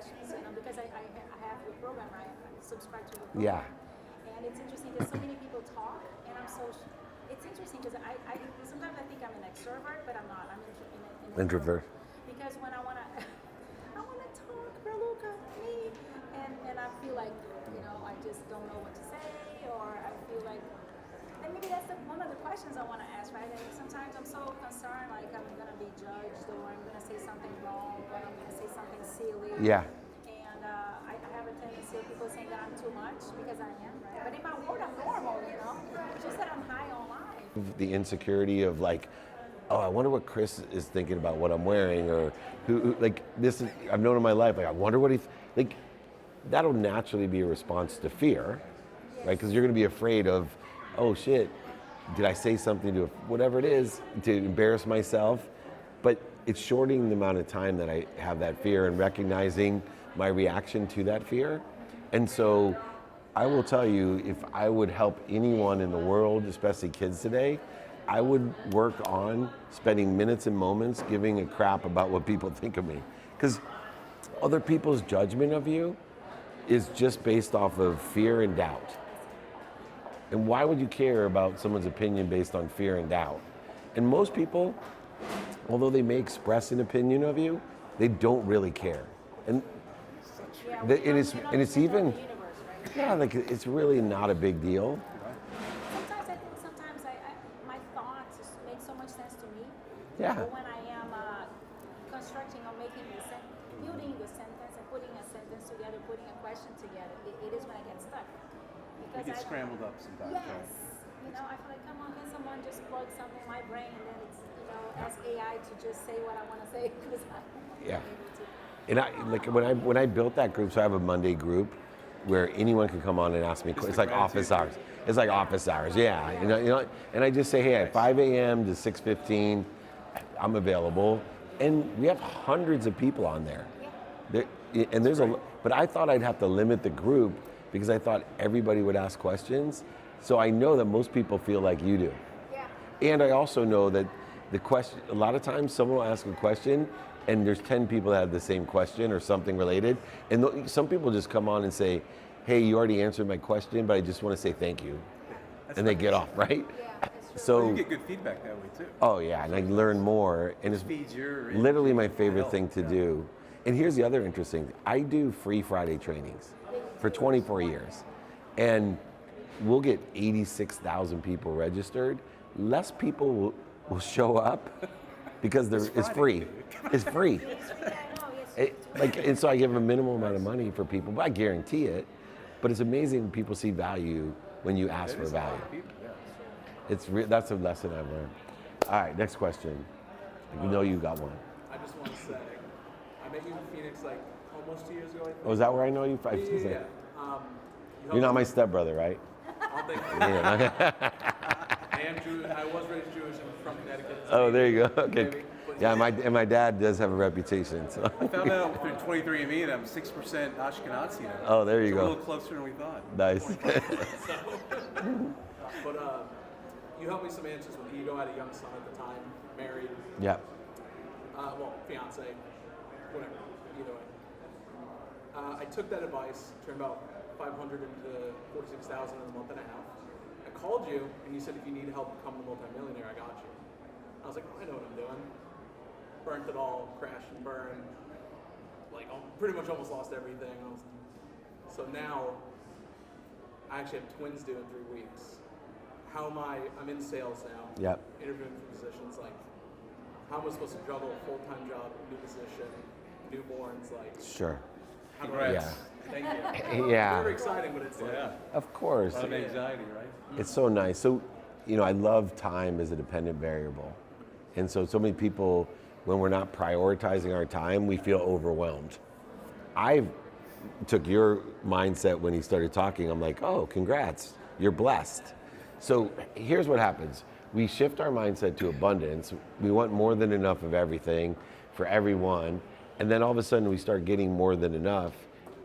questions, because I have your program, I subscribe to your Yeah. program. And it's interesting because so many people talk, and it's interesting because I sometimes I think I'm an extrovert, but I'm not. I'm an Introvert. Because when I wanna I wanna talk, Raluca, me, and I feel like I just don't know what to say, or I feel like, and maybe that's one of the questions I want to ask, right? And sometimes I'm so concerned, like I'm gonna be judged, or I'm gonna say something wrong, or I'm gonna say something silly. Yeah. And I have a tendency of people saying that I'm too much, because I am, right? But in my world, I'm normal, It's just that I'm high on life. The insecurity of like, oh, I wonder what Chris is thinking about what I'm wearing, or who like this is, I've known in my life, like I wonder what like, that'll naturally be a response to fear, right? Because you're going to be afraid of, oh shit, did I say something to whatever it is to embarrass myself? But it's shortening the amount of time that I have that fear and recognizing my reaction to that fear. And so I will tell you, if I would help anyone in the world, especially kids today, I would work on spending minutes and moments giving a crap about what people think of me. Because other people's judgment of you is just based off of fear and doubt. And why would you care about someone's opinion based on fear and doubt? And most people, although they may express an opinion of you, they don't really care. And it's even, yeah, like it's really not a big deal. Sometimes my thoughts make so much sense to me. Yeah. But when I am constructing or building the sentence and putting a sentence together, putting a question together, it is when I get stuck. You get scrambled up sometimes. Yes. Right? I feel like, come on, can someone just plug something in my brain, and then it's, ask AI to just say what I want to say. Yeah. And when I built that group, so I have a Monday group where anyone can come on and ask me. It's like office hours. It's like office hours. Yeah. And I just say, hey, at 5 a.m. to 6:15, I'm available, and we have hundreds of people on there. But I thought I'd have to limit the group because I thought everybody would ask questions. So I know that most people feel like you do. Yeah. And I also know that the question, a lot of times someone will ask a question and there's 10 people that have the same question or something related. And some people just come on and say, hey, you already answered my question, but I just want to say thank you. And they get off, right? Yeah, So you get good feedback that way too. Oh yeah, and I learn more. And it's literally my favorite thing to do. And here's the other interesting thing. I do free Friday trainings for 24 years. And we'll get 86,000 people registered. Less people will show up because it's free. It's free. And so I give a minimal amount of money for people, but I guarantee it. But it's amazing when people see value when you ask for value. That's a lesson I've learned. All right, next question. You know you got one. I just want to say, I met you in Phoenix like almost 2 years ago, I think. Oh, is that where I know you? Yeah. You're not my stepbrother, right? I'll think I am Jewish. I was raised Jewish. I'm from Connecticut. Oh, there you go. Okay. Maybe. Yeah, my dad does have a reputation. So. I found out through 23andMe that I'm 6% Ashkenazi now. Oh, there you go. go. A little closer than we thought. Nice. But you helped me some answers with Ego. I had a young son at the time, married. Yeah. Fiance, whatever. Either way. I took that advice, turned about 500 into 46,000 in a month and a half. I called you, and you said if you need help become a multimillionaire, I got you. I was like, I know what I'm doing. Burnt it all, crashed and burned. Like, pretty much almost lost everything. So now, I actually have twins due in 3 weeks. How am I'm in sales now. Yep. Interviewing for positions. Like, how am I supposed to juggle a full-time job, new position, newborns? Like, Sure. Congrats. Yeah. Thank you. Yeah. Very exciting, but it's like, Of course. A lot of anxiety, right? It's so nice. So, I love time as a dependent variable. And so many people, when we're not prioritizing our time, we feel overwhelmed. I took your mindset when he started talking. I'm like, oh, congrats, you're blessed. So here's what happens. We shift our mindset to abundance. We want more than enough of everything for everyone. And then all of a sudden we start getting more than enough.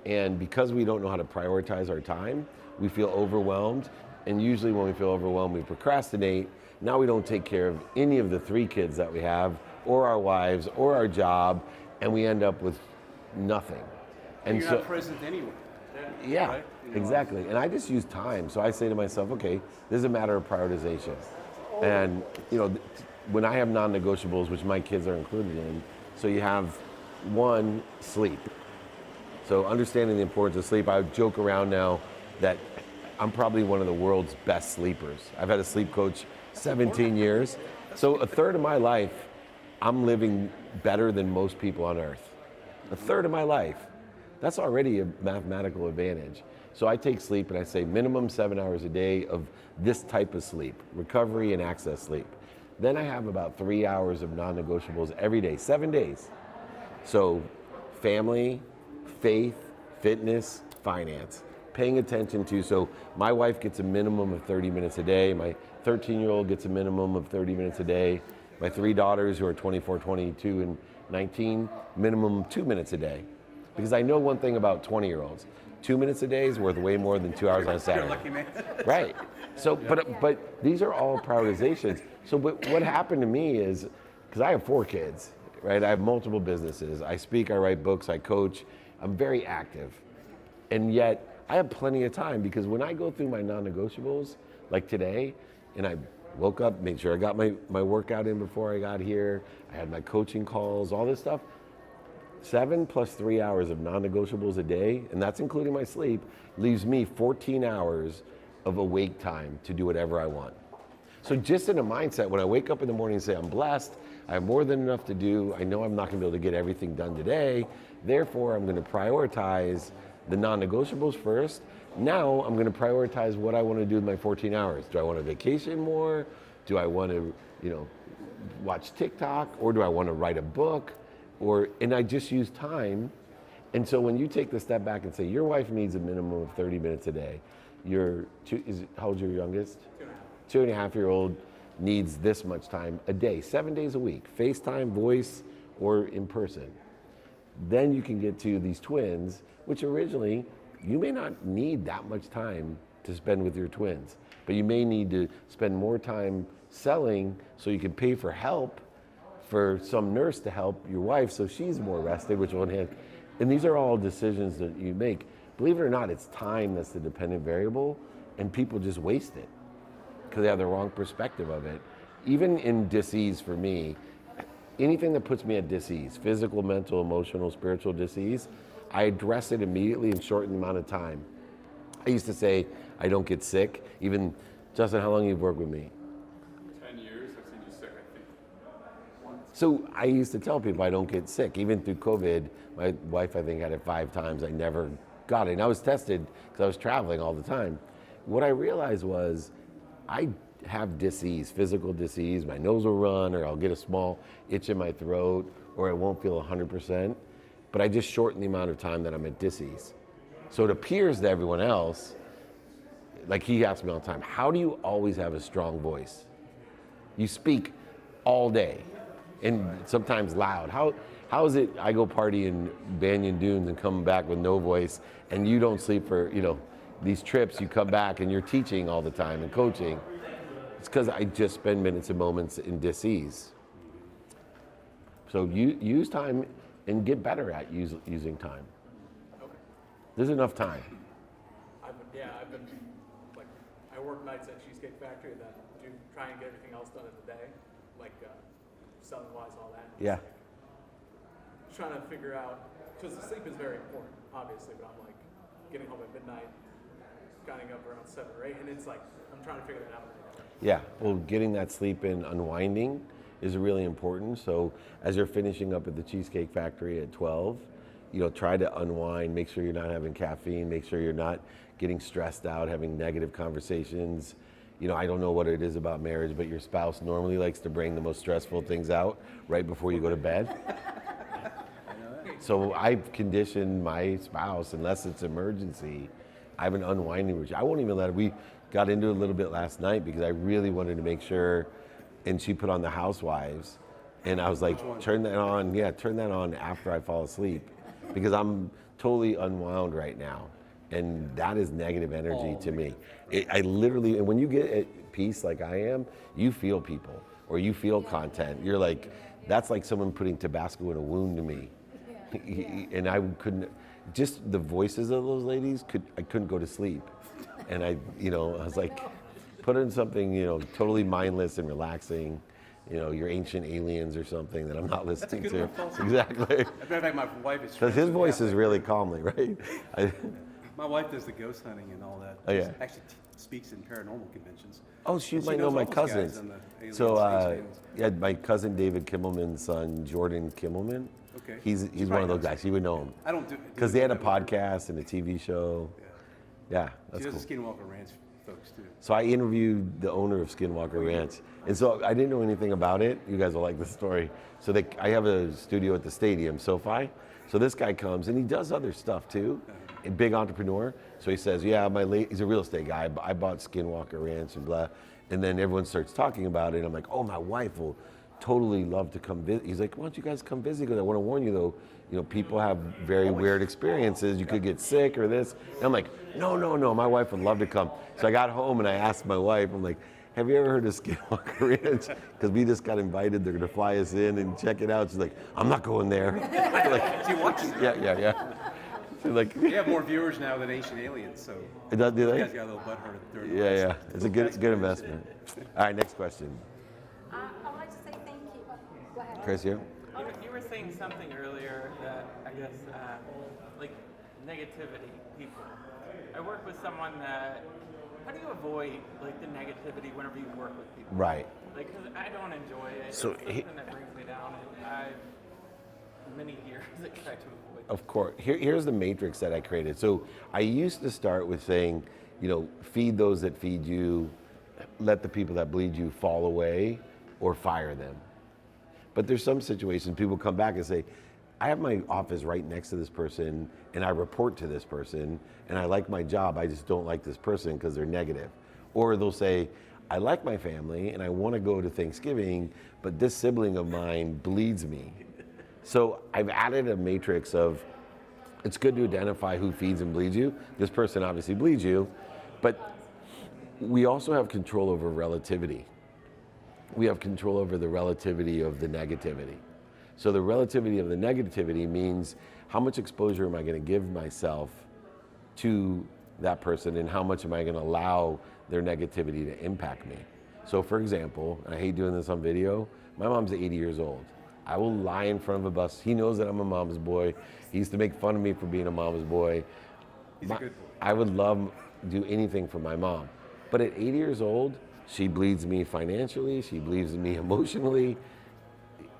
And because we don't know how to prioritize our time, we feel overwhelmed. And usually when we feel overwhelmed, we procrastinate. Now we don't take care of any of the 3 kids that we have, or our wives, or our job, and we end up with nothing. And You're so, not present anyway. yeah, Right? You know, exactly. And I just use time. So I say to myself, okay, this is a matter of prioritization. And when I have non-negotiables, which my kids are included in, so you have one, sleep. So understanding the importance of sleep, I joke around now that I'm probably one of the world's best sleepers. I've had a sleep coach 17 years. So a third of my life, I'm living better than most people on earth. A third of my life. That's already a mathematical advantage. So I take sleep and I say minimum 7 hours a day of this type of sleep, recovery and access sleep. Then I have about 3 hours of non-negotiables every day, 7 days. So family, faith, fitness, finance. Paying attention to, so my wife gets a minimum of 30 minutes a day. My 13-year-old gets a minimum of 30 minutes a day. My 3 daughters who are 24, 22, and 19, minimum 2 minutes a day. Because I know one thing about 20-year-olds. 2 minutes a day is worth way more than 2 hours on a Saturday. You're a lucky man. Right. So, but these are all prioritizations. So what happened to me is, because I have 4 kids, right? I have multiple businesses. I speak, I write books, I coach. I'm very active. And yet, I have plenty of time because when I go through my non-negotiables, like today, and I woke up, made sure I got my workout in before I got here, I had my coaching calls, all this stuff, 7 plus 3 hours of non-negotiables a day, and that's including my sleep, leaves me 14 hours of awake time to do whatever I want. So just in a mindset, when I wake up in the morning and say, I'm blessed, I have more than enough to do, I know I'm not gonna be able to get everything done today, therefore I'm gonna prioritize the non-negotiables first. Now I'm gonna prioritize what I wanna do with my 14 hours. Do I wanna vacation more? Do I wanna, watch TikTok? Or do I wanna write a book? And I just use time. And so when you take the step back and say, your wife needs a minimum of 30 minutes a day, how old's your youngest? 2.5. 2.5-year-old needs this much time a day, 7 days a week, FaceTime, voice, or in person. Then you can get to these twins, which originally, you may not need that much time to spend with your twins, but you may need to spend more time selling so you can pay for help for some nurse to help your wife so she's more rested, which will enhance. And these are all decisions that you make. Believe it or not, it's time that's the dependent variable, and people just waste it because they have the wrong perspective of it. Even in dis-ease for me, anything that puts me at dis-ease, physical, mental, emotional, spiritual dis-ease, I address it immediately and shorten the amount of time. I used to say, I don't get sick. Even, Justin, how long you've worked with me? 10 years. I've seen you sick, I think, once. So I used to tell people I don't get sick. Even through COVID, my wife, I think, had it 5 times. I never got it. And I was tested because I was traveling all the time. What I realized was I have dis-ease, physical dis-ease. My nose will run, or I'll get a small itch in my throat, or I won't feel 100%. But I just shorten the amount of time that I'm at dis-ease. So it appears to everyone else, like he asks me all the time, how do you always have a strong voice? You speak all day, and sometimes loud. How is it I go party in Banyan Dunes and come back with no voice, and you don't sleep for, these trips, you come back and you're teaching all the time and coaching? It's because I just spend minutes and moments in dis-ease. So you use time and get better at using time. Okay. There's enough time. I've been I work nights at Cheesecake Factory and then try and get everything else done in the day, selling wise, all that. Yeah. Just trying to figure out, because the sleep is very important, obviously, but I'm getting home at midnight, getting up around 7 or 8, and it's I'm trying to figure that out. Yeah, well, getting that sleep in, unwinding is really important. So as you're finishing up at the Cheesecake Factory at 12, try to unwind, make sure you're not having caffeine, make sure you're not getting stressed out, having negative conversations. I don't know what it is about marriage, but your spouse normally likes to bring the most stressful things out right before you go to bed. So I've conditioned my spouse, unless it's emergency, I have an unwinding routine. I won't even let her. We got into it a little bit last night because I really wanted to make sure, and she put on the Housewives, and I was like, turn that on after I fall asleep, because I'm totally unwound right now, and that is negative energy to me. I literally, and when you get at peace like I am, you feel people, or you feel content. You're like, that's like someone putting Tabasco in a wound to me. And I couldn't, just the voices of those ladies, I couldn't go to sleep. And I was like, put in something, totally mindless and relaxing, your ancient aliens or something that I'm not listening good to. one, Paul. Exactly. As a matter of fact, my wife is. Because his voice is really calming, right? My wife does the ghost hunting and all that. Oh, yeah. She actually speaks in paranormal conventions. Oh, she And might know knows my all those guys cousins. on the alien So, space aliens. yeah, my cousin David Kimmelman's son, Jordan Kimmelman. Okay. He's She one of probably those knows. guys. He would know him. I don't do Because they had a that with her. podcast and a TV show. Yeah, She that's does cool. the Skinwalker Ranch folks too. So I interviewed the owner of Skinwalker Ranch, and so I didn't know anything about it. You guys will like the story. So I have a studio at the stadium, SoFi. So this guy comes, and he does other stuff too. A big entrepreneur. So he says, "Yeah, he's a real estate guy. I bought Skinwalker Ranch and blah." And then everyone starts talking about it. And I'm like, "Oh, my wife will totally love to come visit." He's like, "Why don't you guys come visit? Because I want to warn you though, people have very weird experiences. You could get sick or this." And I'm like, no, my wife would love to come. So I got home and I asked my wife, I'm like, "Have you ever heard of Skinwalker Ranch?" Because we just got invited. They're going to fly us in and check it out. She's like, "I'm not going there." She watches. Yeah. She's like, They have more viewers now than Ancient Aliens, so do they? you guys got a little butthurt during the Yeah. last- It's a good investment. All right, next question. I would like to say thank you. Go ahead. Chris, you? You were saying something earlier that I guess like negativity people. I work with someone that. How do you avoid like the negativity whenever you work with people? Right. Like, cause I don't enjoy it. So it's something that brings me down, and I've many years that try to avoid. Of course. Here's the matrix that I created. So I used to start with saying, feed those that feed you, let the people that bleed you fall away, or fire them. But there's some situations people come back and say, I have my office right next to this person and I report to this person and I like my job, I just don't like this person because they're negative. Or they'll say, I like my family and I want to go to Thanksgiving, but this sibling of mine bleeds me. So I've added a matrix of, it's good to identify who feeds and bleeds you. This person obviously bleeds you, but we also have control over relativity. We have control over the relativity of the negativity. So the relativity of the negativity means how much exposure am I going to give myself to that person and how much am I going to allow their negativity to impact me. So for example, I hate doing this on video, my mom's 80 years old. I will lie in front of a bus. He knows that I'm a mama's boy. He used to make fun of me for being a mama's boy. He's a good boy. I would love to do anything for my mom. But at 80 years old, she bleeds me financially, she bleeds me emotionally.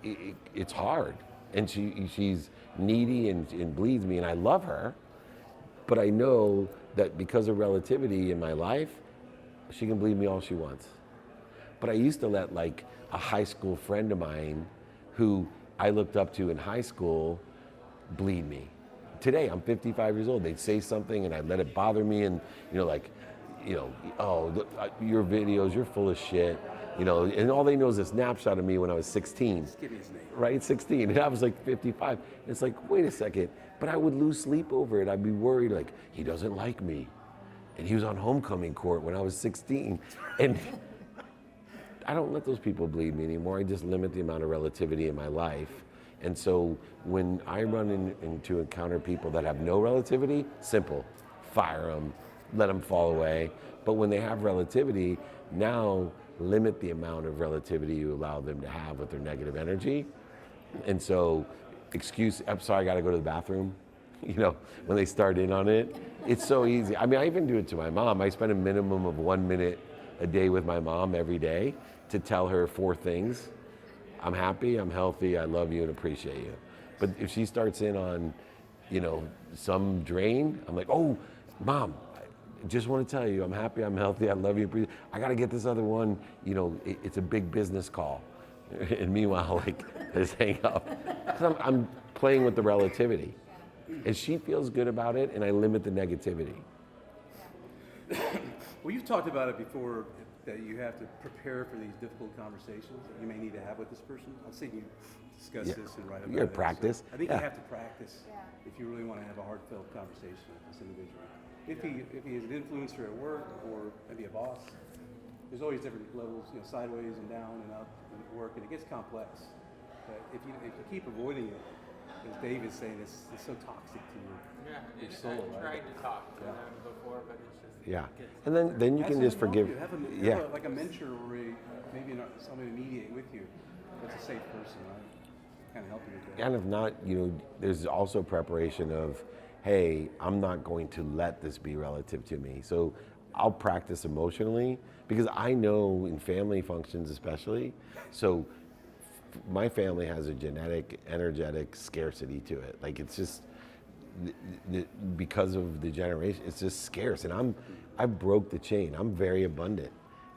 It's hard. And she's needy and bleeds me, and I love her. But I know that because of relativity in my life, she can bleed me all she wants. But I used to let like a high school friend of mine who I looked up to in high school bleed me. Today, I'm 55 years old. They'd say something and I'd let it bother me and, your videos, you're full of shit. And all they know is a snapshot of me when I was 16. Give me his name. Right, 16, and I was like 55. It's like, wait a second, but I would lose sleep over it. I'd be worried, like, he doesn't like me. And he was on homecoming court when I was 16. And I don't let those people bleed me anymore. I just limit the amount of relativity in my life. And so when I run into encounter people that have no relativity, simple, fire them, let them fall away. But when they have relativity, now limit the amount of relativity you allow them to have with their negative energy. And so, I'm sorry, I gotta go to the bathroom. When they start in on it, it's so easy. I mean, I even do it to my mom. I spend a minimum of 1 minute a day with my mom every day to tell her 4 things. I'm happy, I'm healthy, I love you and appreciate you. But if she starts in on, some drain, I'm like, oh, Mom, I just want to tell you, I'm happy, I'm healthy, I love you, I got to get this other one, it's a big business call. And meanwhile, just hang up. 'Cause I'm playing with the relativity. And she feels good about it, and I limit the negativity. Well, you've talked about it before, that you have to prepare for these difficult conversations that you may need to have with this person. I've seen you discuss this and write about You're it. practice. So I think Yeah. you have to practice if you really want to have a heartfelt conversation with this individual. If he is an influencer at work or maybe a boss, there's always different levels, sideways and down and up at work, and it gets complex. But if you keep avoiding it, as Dave is saying, it's so toxic to you. Yeah, Your I soul, right? tried to talk to Yeah. them before, but it's just Yeah. gets And then you Have can just someone help forgive. you. Have Yeah. like a mentor or maybe somebody to mediate with you. That's a safe person, right? Kind of help you with that. And if not, there's also preparation of, hey, I'm not going to let this be relative to me. So I'll practice emotionally because I know in family functions especially, so my family has a genetic, energetic scarcity to it. Like it's just, because of the generation, it's just scarce. And I broke the chain. I'm very abundant.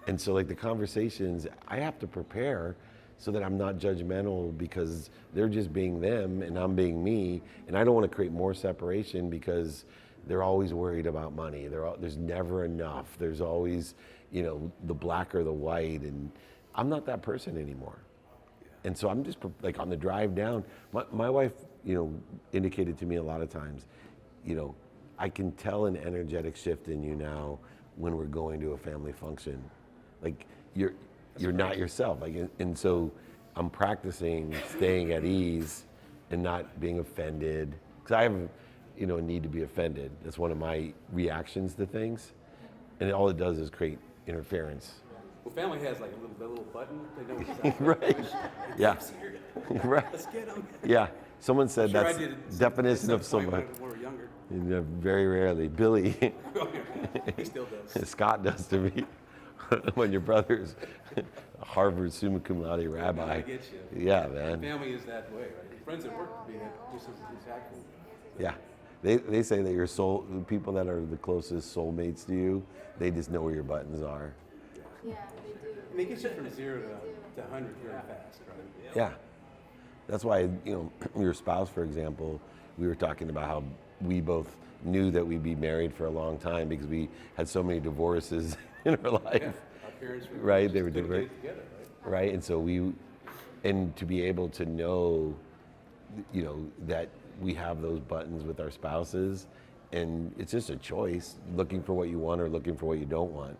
And so like the conversations, I have to prepare so that I'm not judgmental because they're just being them and I'm being me. And I don't want to create more separation because they're always worried about money. There's never enough. There's always, the black or the white. And I'm not that person anymore. And so I'm just like on the drive down, my wife, indicated to me a lot of times, I can tell an energetic shift in you now when we're going to a family function. Like you're not yourself. Like, and so I'm practicing staying at ease and not being offended. Because I have, a need to be offended. That's one of my reactions to things. And all it does is create interference. Well, family has like a little button. They know exactly. Right. Yeah. Right. Let's get them. Yeah. Someone said Sure, I that's did it definition at of some point someone. when we were younger. Very rarely. Billy, He still does. Scott does to me when your brother's a Harvard summa cum laude rabbi. I get you. Yeah, man. Family is that way, right? Friends at work be that just exactly. Yeah. They say that the people that are the closest soulmates to you, they just know where your buttons are. Yeah, they do. And it gets you from 0 to 100 very fast, right? Yeah. That's why, your spouse, for example, we were talking about how we both knew that we'd be married for a long time because we had so many divorces in our life. Yeah. Our parents were Right, they were couldn't doing get it together, right? right? And so and to be able to know, that we have those buttons with our spouses, and it's just a choice, looking for what you want or looking for what you don't want.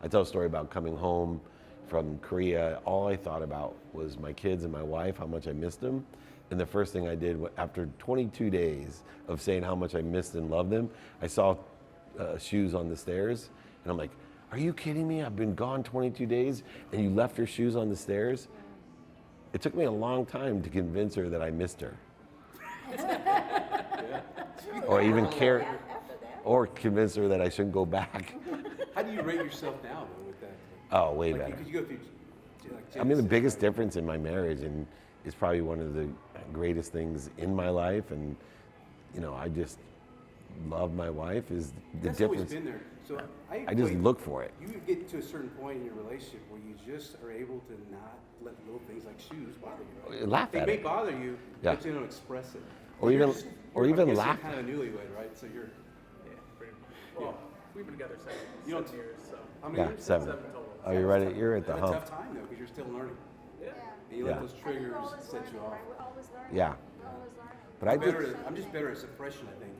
I tell a story about coming home from Korea. All I thought about was my kids and my wife, how much I missed them. And the first thing I did after 22 days of saying how much I missed and loved them, I saw shoes on the stairs, and I'm like, are you kidding me? I've been gone 22 days and you left your shoes on the stairs? It took me a long time to convince her that I missed her. Or even care, or convince her that I shouldn't go back. How do you rate yourself now, though, with that? Oh, way Like, better. could you go through, like, I mean, the Genesis, biggest right? difference in my marriage, and is probably one of the greatest things in my life, and I just love my wife, is the That's difference. always been there. So I just equate- look for it. You get to a certain point in your relationship where you just are able to not let little things like shoes bother you. Right? Laugh They at may it. bother you, Yeah. but you don't express it. Or You're even- just- or you're- even I guess laugh. You're kind of a newlywed, right? So you're. Yeah, pretty well, we've been together You don't- 7 years, so How many Yeah, years? 7. 7 total. Oh, you're right. You're at You the have a hump. tough time though, because you're still learning. Yeah. And you Yeah. let those We're triggers always set you learning, off. right? We're always learning. Yeah. We're always learning. But I I'm just better at suppression, I think.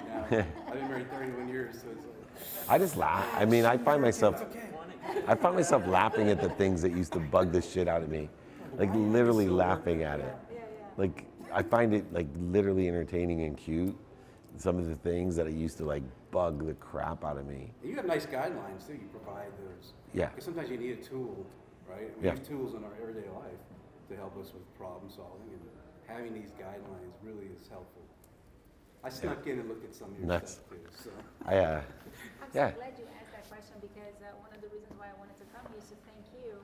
Now, I've been married 31 years, so it's I just laugh. I mean, I find myself okay. laughing at the things that used to bug the shit out of me, like literally laughing at it. Yeah, yeah. Like I find it like literally entertaining and cute. Some of the things that I used to like bug the crap out of me. You have nice guidelines too. You provide those. Yeah. Because sometimes you need a tool, right? We Yeah. use tools in our everyday life to help us with problem solving, and having these guidelines really is helpful. I snuck in and looked at some of your Nice. stuff too. So I I'm Yeah. so glad you asked that question because one of the reasons why I wanted to come here is to thank you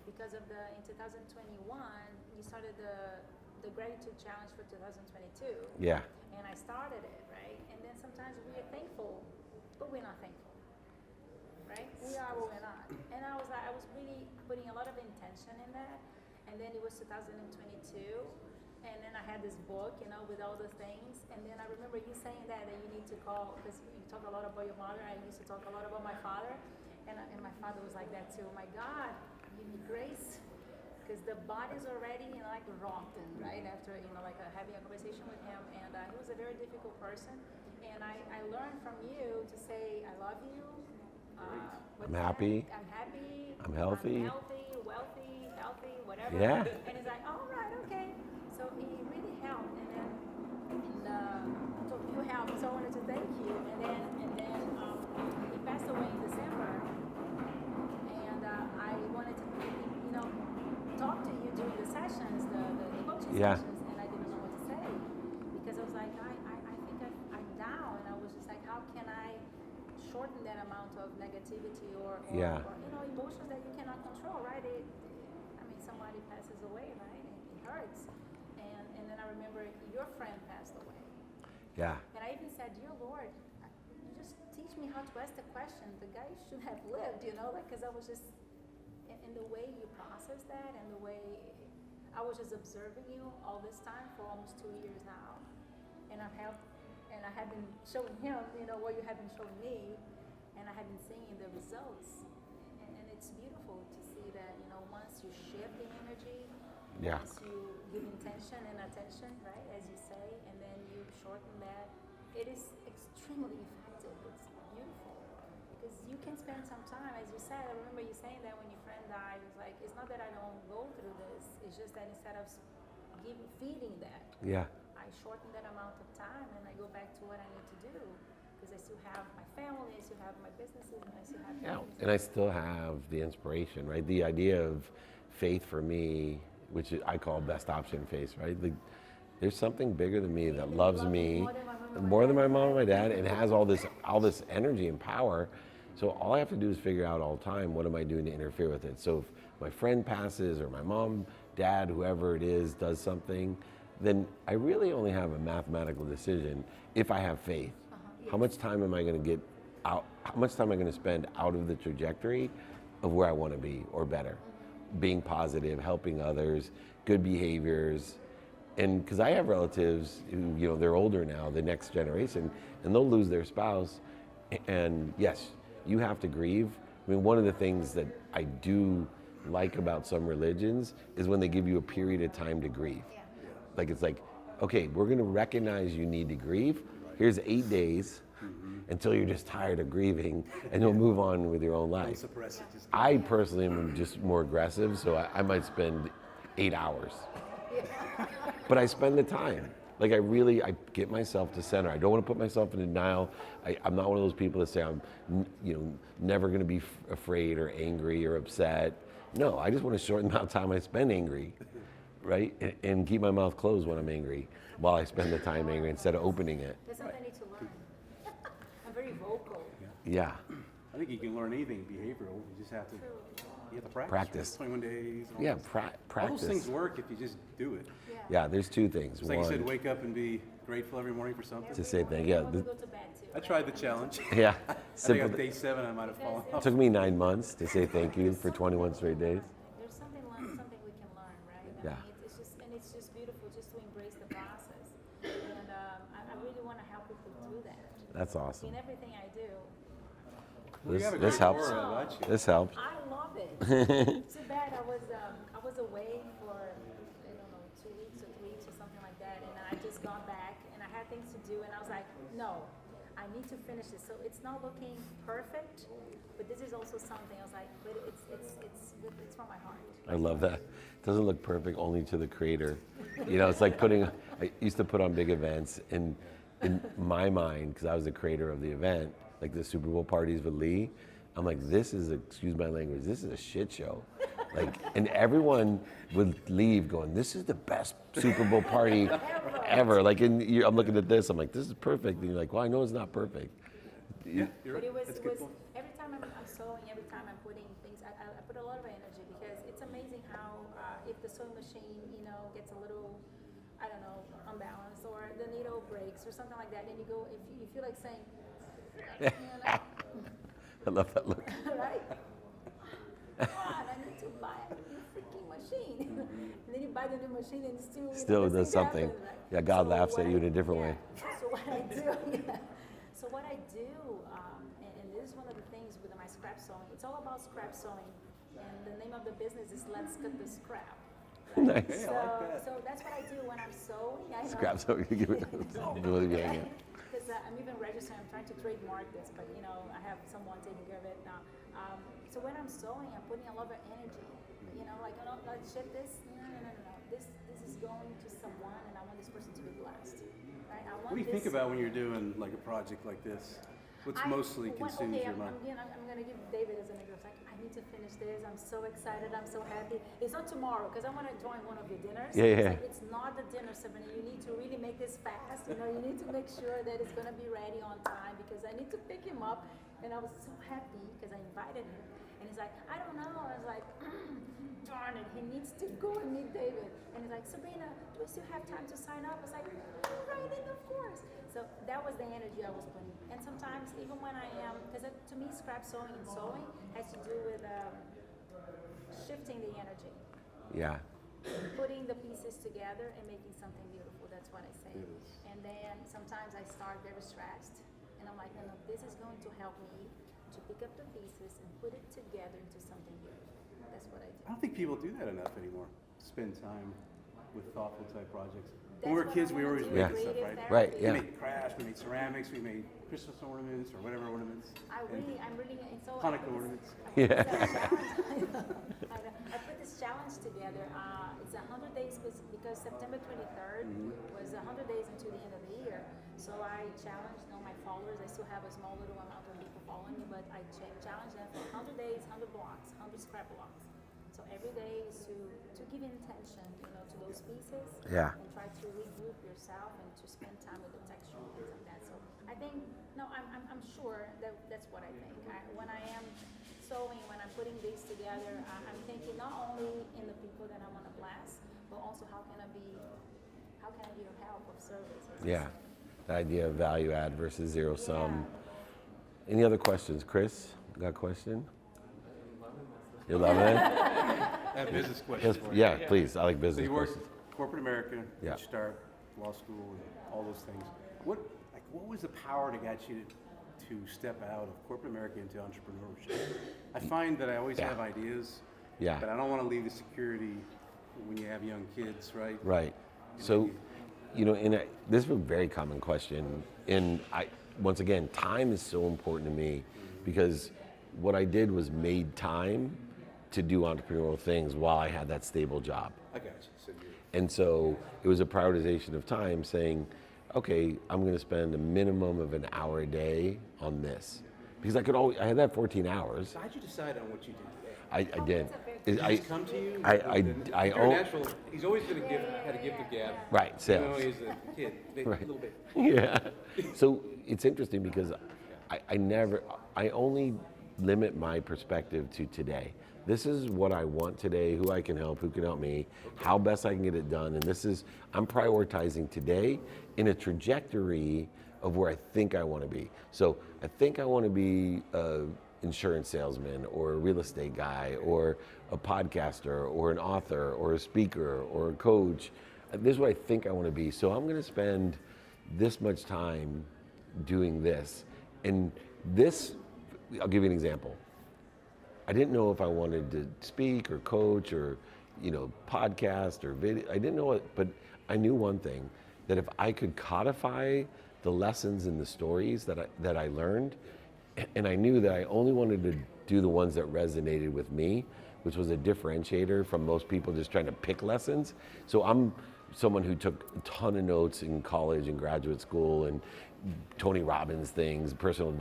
because of in 2021 you started the gratitude challenge for 2022 yeah. and I started it, right? And then sometimes we are thankful, but we're not thankful, right? We are, but we're not. And I was really putting a lot of intention in that. And then it was 2022. And then I had this book, with all the things. And then I remember you saying that you need to call, because you talk a lot about your mother. I used to talk a lot about my father. And my father was like that too. My God, give me grace. Because the body's already, like rotten, right? After, having a conversation with him. And he was a very difficult person. And I learned from you to say, I love you. I'm happy. I'm happy. I'm healthy. I'm healthy, wealthy, whatever. Yeah. And he's like, all right, okay. So he really helped. And then so you helped, so I wanted to thank you. And then he passed away in December, and I wanted to, talk to you during the sessions, the coaching Yeah. sessions, and I didn't know what to say because I was like, I think I'm down, and I was just like, how can I shorten that amount of negativity or Yeah. emotions that you cannot control, right? Somebody passes away, right? And it hurts. And then I remember your friend passed away. Yeah. And I even said, dear Lord, you just teach me how to ask the question. The guy should have lived, because I was just, in the way you process that and the way I was just observing you all this time for almost 2 years now. And I have been showing him, what you have been showing me, and I have been seeing the results. And it's beautiful to see that, once you shift the energy, Yeah. once you give intention and attention, right, as you say, and then you shorten that, it is extremely effective. It's beautiful. Because you can spend some time, as you said, I remember you saying that when your friend died, it was like, it's not that I don't go through this, it's just that instead of feeding that, Yeah. I shorten that amount of time and I go back to what I need to do. Because I still have my family, I still have my businesses, and I still have Yeah, things. and I still have the inspiration, right? The idea of faith for me, which I call best option faith, right? There's something bigger than me that loves me more than my mom and my dad, and has all this energy and power. So all I have to do is figure out all the time, what am I doing to interfere with it? So if my friend passes, or my mom, dad, whoever it is, does something, then I really only have a mathematical decision if I have faith. How much time am I going to get out? How much time am I going to spend out of the trajectory of where I want to be, or better? Being positive, helping others, good behaviors. And because I have relatives who, they're older now, the next generation, and they'll lose their spouse. And yes, you have to grieve. I mean, one of the things that I do like about some religions is when they give you a period of time to grieve. Like, it's like, okay, we're going to recognize you need to grieve. Here's 8 days until you're just tired of grieving, and you'll move on with your own Don't life. suppress it. Just I personally am just more aggressive, so I might spend 8 hours. But I spend the time. Like, I get myself to center. I don't want to put myself in denial. I'm not one of those people that say I'm, never going to be afraid or angry or upset. No, I just want to shorten the amount of time I spend angry, right? And keep my mouth closed when I'm angry, while I spend the time angry instead of opening it. That's something I need to learn. I'm very vocal. Yeah. I think you can learn anything behavioral. You just have to. You have to practice. Practice. 21 days. and all Yeah, this. practice. All those things work if you just do it. Yeah, there's two things. It's like you said, One, wake up and be grateful every morning for something. to say thank you. I want to go to bed too. I tried the challenge. Yeah, I think simple. on day 7 I might have fallen It off. took me 9 months to say thank you for 21 straight days. There's something we can learn, right? Yeah. It's just beautiful just to embrace the process. And I really want to help people do that. That's awesome. In everything I do. You have a This great helps. aura about you. This helps. I love it. Too bad I was away for, I don't know, 2 weeks or 3 weeks or something like that, and I just got back and I had things to do, and I was like, no, I need to finish this. So it's not looking perfect, but this is also something I was like, but it's from my heart. I love that. It doesn't look perfect only to the creator. It's like I used to put on big events, and in my mind, because I was the creator of the event, like the Super Bowl parties with Lee, I'm like, this is, excuse my language, this is a shit show. Like, and everyone would leave going, this is the best Super Bowl party ever. Like, I'm looking at this, I'm like, this is perfect. And you're like, well, I know it's not perfect. Yeah, you're But right. it That's a was good point. every time I'm sewing, every time I'm putting things, I put a lot of energy because it's amazing how if the sewing machine, gets a little, I don't know, unbalanced, or the needle breaks or something like that, and you go, if you feel like saying, I love that look. right? God, I need to buy a new freaking machine. And then you buy the new machine and Still nothing does something. happens, right? Yeah, God laughs what at you in a different way. So what I do, So what I do, and this is one of the things with my scrap sewing. It's all about scrap sewing, and the name of the business is Let's Cut the Scrap. Right? Nice. Hey, I like that. So that's what I do when I'm sewing. Scrap, so you give it. Really be like it. Because I'm even registering, I'm trying to trademark this, but I have someone taking care of it now. So when I'm sewing, I'm putting a lot of energy. Like, let's ship this. No. This is going to someone, and I want this person to be blessed. right? I want What do you think this- about when you're doing like a project like this? What's mostly consumes your mind? I'm gonna give David as an example. Like, I need to finish this. I'm so excited. I'm so happy. It's not tomorrow because I want to join one of your dinners. Yeah, It's yeah. like, it's not the dinner ceremony. You need to really make this fast. You know, you need to make sure that it's gonna be ready on time because I need to pick him up. And I was so happy because I invited him. And he's like, I don't know. I was like, darn it, he needs to go and meet David. And he's like, Sabrina, do we still have time to sign up? I was like, right in, of course. So that was the energy I was putting. And sometimes, even when I am, because to me, scrap sewing and sewing has to do with shifting the energy, Yeah. putting the pieces together and making something beautiful. That's what I say. Yes. And then sometimes I start very stressed, and I'm like, no, this is going to help me to pick up the pieces and put it together into something beautiful. That's what I do. I don't think people do that enough anymore. Spend time with thoughtful type projects. That's When we were what kids, I we wanna always do, made Yeah. this stuff, creative right? Right, therapy. yeah. We made crafts, we made ceramics, we made Christmas ornaments or whatever ornaments. I'm really, and so Hanukkah ornaments. Yeah. I put this challenge together. It's 100 days because September 23rd was 100 days until the end of the year. So I challenged my followers. I still have a small little amount of people following me, but I challenged them for 100 days, 100 blocks, 100 scrap blocks. So every day is to give intention, to those pieces. Yeah. And try to regroup yourself and to spend time with the texture and things like that. So I think, I'm sure that's what I think. When I am sewing, when I'm putting these together, I'm thinking not only in the people that I want to bless, but also how can I be of help, of service. Yeah. The idea of value add versus zero sum. Any other questions? Chris, got a question? You're loving it? I have business questions for you. Yeah, please. I like So business you worked questions. corporate America, Yeah. you start law school and all those things. What was the power to get you to step out of corporate America into entrepreneurship? I find that I always Yeah. have ideas, Yeah. but I don't want to leave the security when you have young kids, right? Right. So, this is a very common question. And once again, time is so important to me because what I did was made time to do entrepreneurial things while I had that stable job. I got you. So you And so it was a prioritization of time saying, okay, I'm going to spend a minimum of an hour a day on this. Because I had that 14 hours. so how'd you decide on what you did today? I did. Did I- he just come to you? I Very own- natural. He's always been had a gift of gab. Right, sales. He's a kid, a Right. little bit. Yeah. So it's interesting because I only limit my perspective to today. This is what I want today, who I can help, who can help me, how best I can get it done. And I'm prioritizing today in a trajectory of where I think I want to be. So I think I want to be an insurance salesman or a real estate guy or a podcaster or an author or a speaker or a coach. This is what I think I want to be. So I'm going to spend this much time doing this. And this, I'll give you an example. I didn't know if I wanted to speak or coach or, podcast or video. I didn't know it, but I knew one thing, that if I could codify the lessons and the stories that I learned, and I knew that I only wanted to do the ones that resonated with me, which was a differentiator from most people just trying to pick lessons. So I'm someone who took a ton of notes in college and graduate school and Tony Robbins things, personal.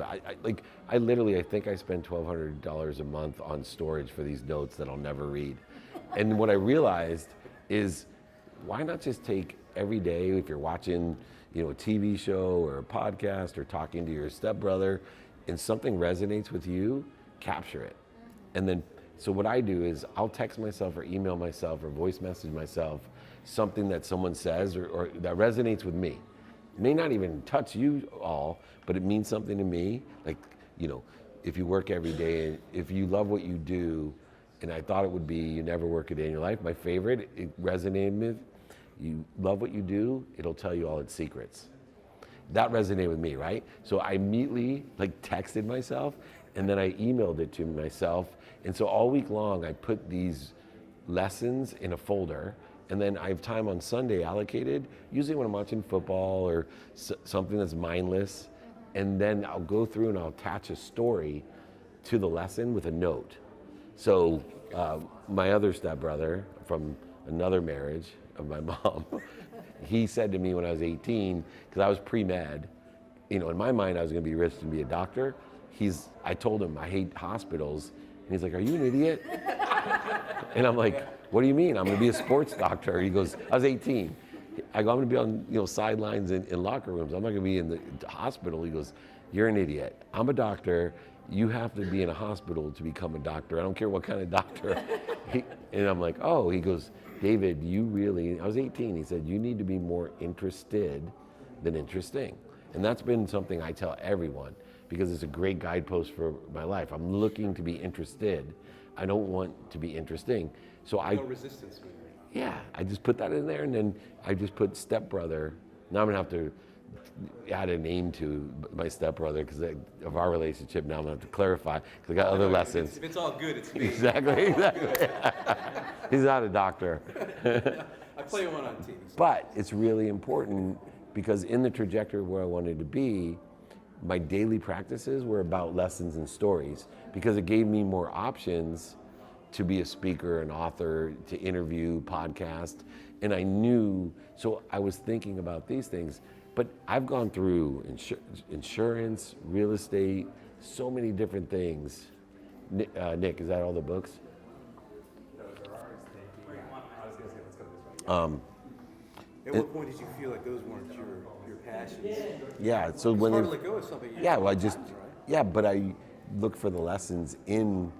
I literally think I spend $1,200 a month on storage for these notes that I'll never read. And what I realized is, why not just take every day, if you're watching, a TV show or a podcast or talking to your stepbrother, and something resonates with you, capture it. And then, so what I do is I'll text myself or email myself or voice message myself something that someone says or that resonates with me. It may not even touch you all, but it means something to me. Like, if you work every day, if you love what you do, and I thought it would be you never work a day in your life. My favorite, it resonated with, you love what you do, it'll tell you all its secrets. That resonated with me, right? So I immediately texted myself, and then I emailed it to myself. And so all week long, I put these lessons in a folder. And then I have time on Sunday allocated, usually when I'm watching football or something that's mindless. And then I'll go through and I'll attach a story to the lesson with a note. So my other stepbrother from another marriage of my mom, he said to me when I was 18, because I was pre-med, you know, in my mind I was going to be rich and be a doctor. I told him I hate hospitals, and he's like, "Are you an idiot?" And I'm like, "What do you mean? I'm going to be a sports doctor." He goes, I was 18. I go, "I'm going to be on, you know, sidelines in locker rooms. I'm not going to be in the hospital." He goes, "You're an idiot. I'm a doctor. You have to be in a hospital to become a doctor. I don't care what kind of doctor." And I'm like, "Oh." He goes, "David, I was 18. He said, "You need to be more interested than interesting." And that's been something I tell everyone, because it's a great guidepost for my life. I'm looking to be interested. I don't want to be interesting. So No resistance. yeah, I just put that in there, and then I just put stepbrother. Now I'm gonna have to add a name to my stepbrother because of our relationship. Now I'm gonna have to clarify because I got other lessons. If it's all good, it's me. Exactly. He's not a doctor. I play one on TV. But it's really important because in the trajectory where I wanted to be, my daily practices were about lessons and stories because it gave me more options to be a speaker, an author, to interview, podcast. And I knew, so I was thinking about these things, but I've gone through insurance, real estate, so many different things. Nick, is that all the books? At what point did you feel like those weren't your passions? Yeah, so It's when hard to let go of something. yeah, well, but I look for the lessons and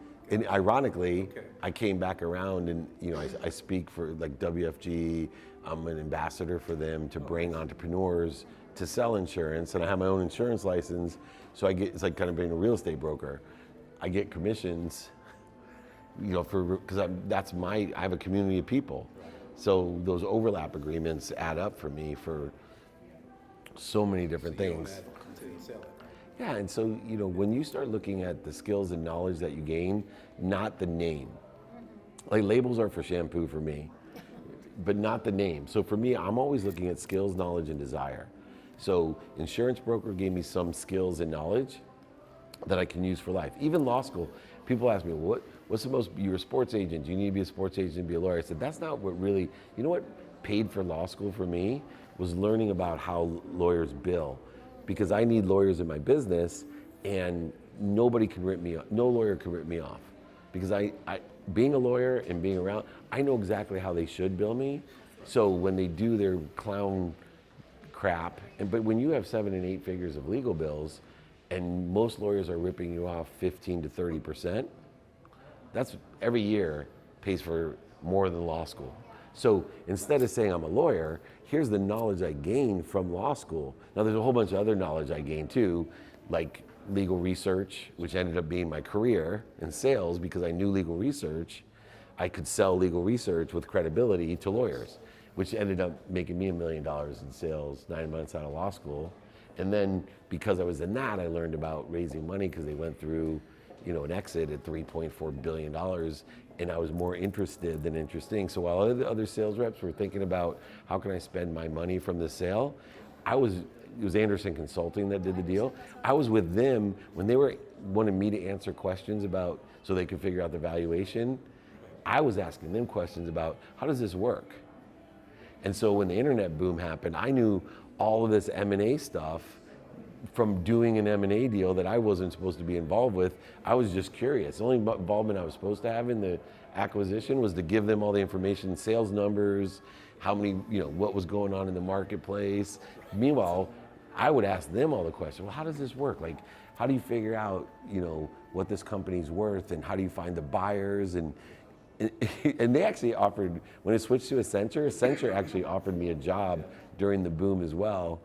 ironically, Okay. I came back around and, you know, I speak for like WFG. I'm an ambassador for them to bring entrepreneurs to sell insurance, and I have my own insurance license, so it's like kind of being a real estate broker. I get commissions, you know, because I have a community of people. So those overlap agreements add up for me for so many different things. Until you sell it. Yeah, and so, you know, when you start looking at the skills and knowledge that you gain, not the name. Like labels are for shampoo for me, but not the name. So for me, I'm always looking at skills, knowledge, and desire. So insurance broker gave me some skills and knowledge that I can use for life. Even law school, people ask me, what's the most, you're a sports agent, you need to be a sports agent and be a lawyer. I said, that's not what really, you know what paid for law school for me was learning about how lawyers bill. Because I need lawyers in my business, and nobody can rip me off. No lawyer can rip me off. Because I being a lawyer and being around, I know exactly how they should bill me. So when they do their clown crap, but when you have 7 and 8 figures of legal bills, and most lawyers are ripping you off 15 to 30%, that's every year pays for more than law school. So instead of saying I'm a lawyer, here's the knowledge I gained from law school. Now there's a whole bunch of other knowledge I gained too, like legal research, which ended up being my career in sales because I knew legal research. I could sell legal research with credibility to lawyers, which ended up making me $1 million in sales 9 months out of law school. And then because I was in that, I learned about raising money because they went through, you know, an exit at $3.4 billion, and I was more interested than interesting. So while other sales reps were thinking about how can I spend my money from the sale, it was Anderson Consulting that did the deal. I was with them when they wanted me to answer questions about, so they could figure out the valuation. I was asking them questions about how does this work? And so when the internet boom happened, I knew all of this M&A stuff from doing an M&A deal that I wasn't supposed to be involved with. I was just curious. The only involvement I was supposed to have in the acquisition was to give them all the information, sales numbers, how many, you know, what was going on in the marketplace. Meanwhile, I would ask them all the questions. Well, how does this work? Like, how do you figure out, you know, what this company's worth, and how do you find the buyers? And they actually offered, when it switched to Accenture actually offered me a job during the boom as well.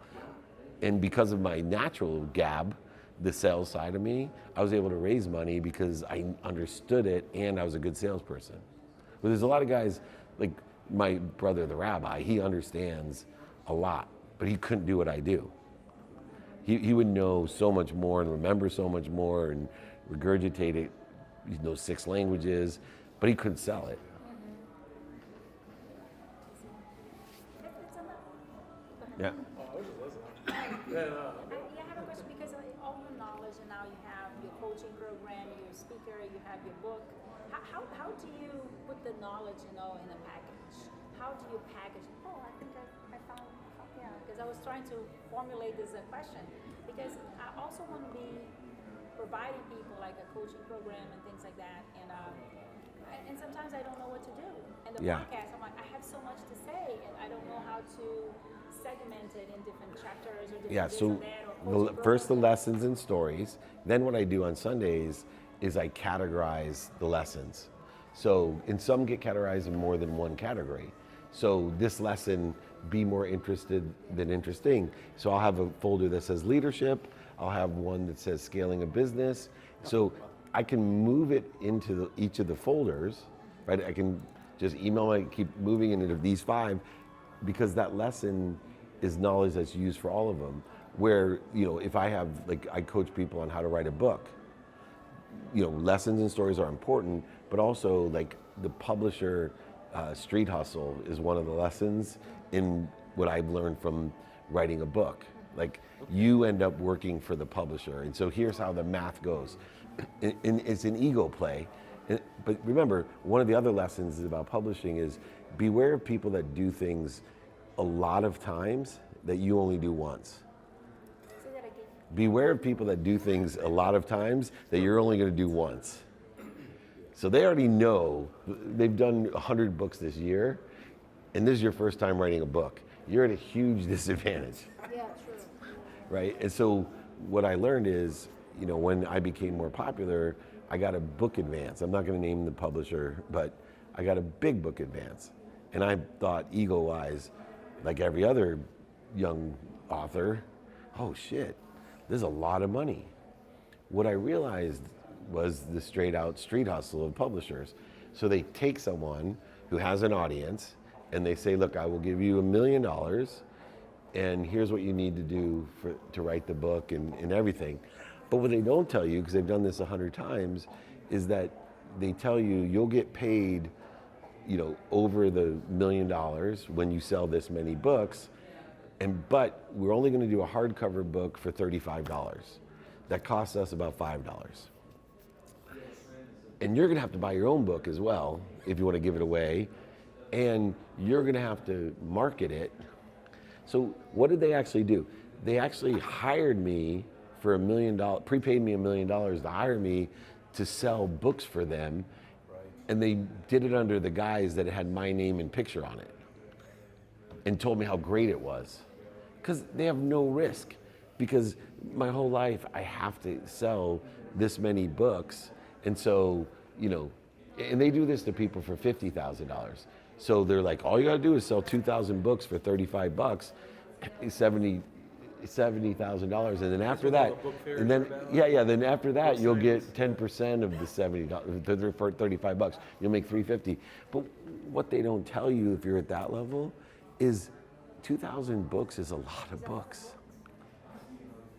And because of my natural gab, the sales side of me, I was able to raise money because I understood it and I was a good salesperson. But there's a lot of guys, like my brother, the rabbi, he understands a lot, but he couldn't do what I do. He would know so much more and remember so much more and regurgitate it. He knows 6 languages, but he couldn't sell it. Yeah. Yeah, I have a question because all your knowledge, and now you have your coaching program, you're a speaker, you have your book. How do you put the knowledge, you know, in a package? how do you package? Oh, I think I found, yeah, because I was trying to formulate this question, because I also want to be providing people like a coaching program and things like that, and sometimes I don't know what to do. And the Yeah. podcast, I'm like, I have so much to say, and I don't know how to segment it in different chapters or different Yeah, this so and that, or coaching first the programs. lessons and stories. Then what I do on Sundays is I categorize the lessons. So, and some get categorized in more than one category. So this lesson, be more interested than interesting. So I'll have a folder that says leadership. I'll have one that says scaling a business. So I can move it into each of the folders, right? I can just keep moving into these 5, because that lesson is knowledge that's used for all of them. Where, if I have, I coach people on how to write a book, lessons and stories are important, but also the publisher street hustle is one of the lessons in what I've learned from writing a book. You end up working for the publisher, and so here's how the math goes. And it's an ego play, but remember, one of the other lessons about publishing is beware of people that do things a lot of times that you only do once. Say that again. Beware of people that do things a lot of times that you're only going to do once. So they already know, they've done 100 books this year, and this is your first time writing a book. You're at a huge disadvantage, Yeah, true. right? And so what I learned is, when I became more popular, I got a book advance. I'm not going to name the publisher, but I got a big book advance. And I thought, ego-wise, like every other young author, oh shit, there's a lot of money. What I realized was the straight out street hustle of publishers. So they take someone who has an audience and they say, look, I will give you $1 million and here's what you need to do to write the book and everything. But what they don't tell you, because they've done this 100 times, is that they tell you you'll get paid over the $1 million when you sell this many books, but we're only going to do a hardcover book for $35. That costs us about $5. And you're going to have to buy your own book as well if you want to give it away, and you're going to have to market it. So what did they actually do? They actually hired me for $1 million, prepaid me $1 million to hire me to sell books for them. And they did it under the guise that it had my name and picture on it, and told me how great it was. Because they have no risk. Because my whole life I have to sell this many books. And so, and they do this to people for $50,000. So they're like, all you gotta do is sell 2,000 books for $35, $70,000, and then after that, and then then after that you'll get 10% of the $70 for $35. You'll make $350. But what they don't tell you if you're at that level is 2,000 books is a lot of books,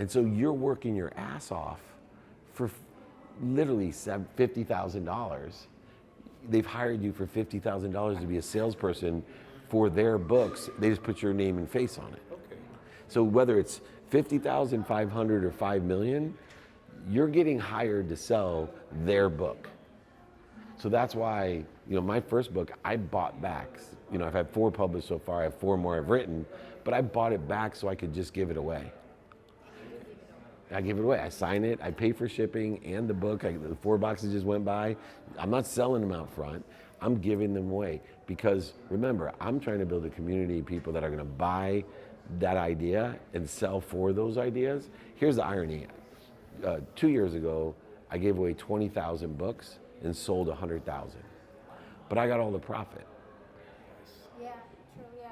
and so you're working your ass off for literally $50,000. They've hired you for $50,000 to be a salesperson for their books. They just put your name and face on it. So whether it's 50,000, 500, or 5 million, you're getting hired to sell their book. So that's why, my first book, I bought back. I've had 4 published so far. I have 4 more I've written, but I bought it back so I could just give it away. I give it away. I sign it. I pay for shipping and the book. The 4 boxes just went by. I'm not selling them out front. I'm giving them away because remember, I'm trying to build a community of people that are going to buy that idea and sell for those ideas. Here's the irony. 2 years ago, I gave away 20,000 books and sold 100,000. But I got all the profit. Yeah, true. Yeah,